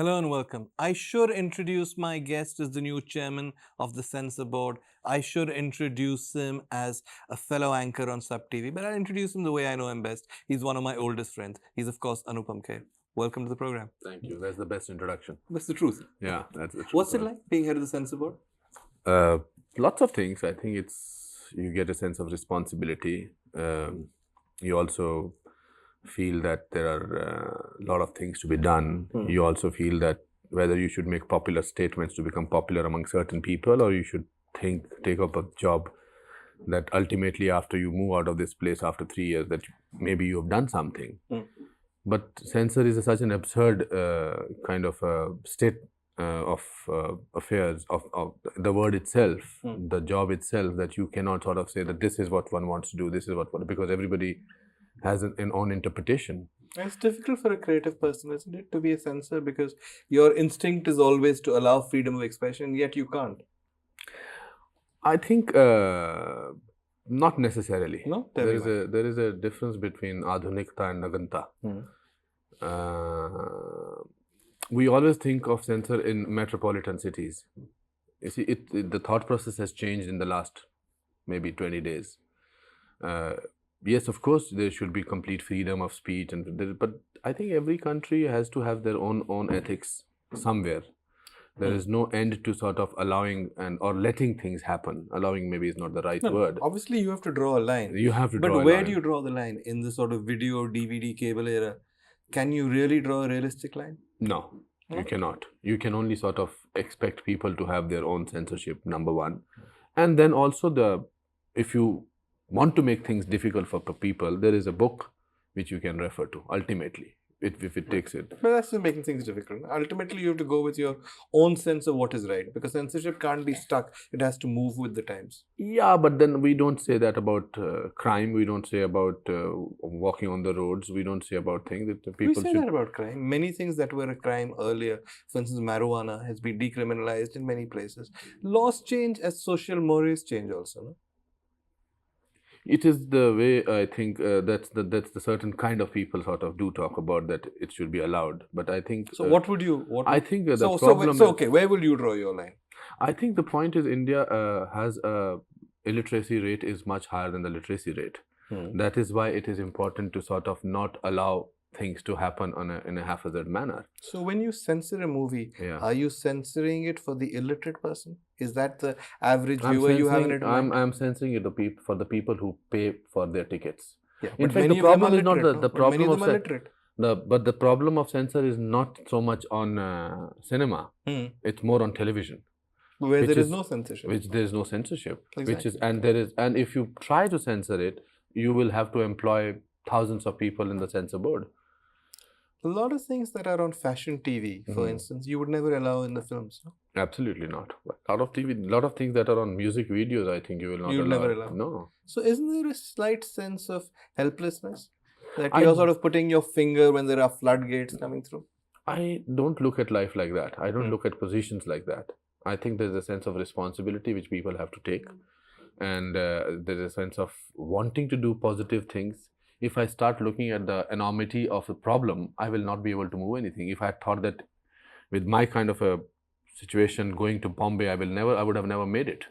Hello and welcome. I should introduce my guest as the new chairman of the censor board. I should introduce him as a fellow anchor on Sub TV, but I'll introduce him the way I know him best. He's one of my oldest friends. He's, of course, Anupam Kher. Welcome to the program. Thank you. That's the best introduction. That's the truth. Yeah, that's the truth. What's it like being head of the censor board? Lots of things. I think you get a sense of responsibility. You also feel that there are a lot of things to be done. You also feel that whether you should make popular statements to become popular among certain people, or you should take up a job that ultimately after you move out of this place after 3 years that maybe you have done something. But censor is such an absurd kind of state of affairs, of the word itself, the job itself, that you cannot sort of say that this is what one wants to do, this is what, because everybody has an own interpretation. It's difficult for a creative person, isn't it, to be a censor, because your instinct is always to allow freedom of expression, yet you can't. I think not necessarily. No? There is a difference between adhunikta and naganta. We always think of censor in metropolitan cities. You see, the thought process has changed in the last maybe 20 days. Yes, of course, there should be complete freedom of speech, but I think every country has to have their own ethics somewhere. There is no end to sort of allowing or letting things happen. Allowing maybe is not the right word. Obviously, you have to draw a line. You have to draw a line. But where do you draw the line? In the sort of video, DVD, cable era, can you really draw a realistic line? No, you cannot. You can only sort of expect people to have their own censorship, number one. And then also if you want to make things difficult for people, there is a book which you can refer to, ultimately, if it takes it. But that's just making things difficult. Ultimately, you have to go with your own sense of what is right, because censorship can't be stuck. It has to move with the times. Yeah, but then we don't say that about crime. We don't say about walking on the roads. We don't say about things that people We say that about crime. Many things that were a crime earlier, for instance, marijuana has been decriminalized in many places. Laws change as social mores change also, no? It is the way I think that's the certain kind of people sort of do talk about that it should be allowed. But I think so. What would you? I think the problem. Okay, where will you draw your line? I think the point is India has a illiteracy rate is much higher than the literacy rate. That is why it is important to sort of not allow things to happen in a haphazard manner. So when you censor a movie, are you censoring it for the illiterate person? Is that the average viewer you have in it? I'm censoring it for the people who pay for their tickets. Yeah, in fact, the problem is not the problem of illiterate. But the problem of censor is not so much on cinema. It's more on television. Where there is no censorship. Which there is no censorship. Exactly. And if you try to censor it, you will have to employ thousands of people in the censor board. A lot of things that are on fashion TV, for instance, you would never allow in the films. No? Absolutely not. A lot of things that are on music videos, I think you will not allow. Never allow. No. So isn't there a slight sense of helplessness? That you're sort of putting your finger when there are floodgates coming through? I don't look at life like that. I don't look at positions like that. I think there's a sense of responsibility which people have to take. And there's a sense of wanting to do positive things. If I start looking at the enormity of the problem, I will not be able to move anything. If I thought that with my kind of a situation going to Bombay, I would have never made it.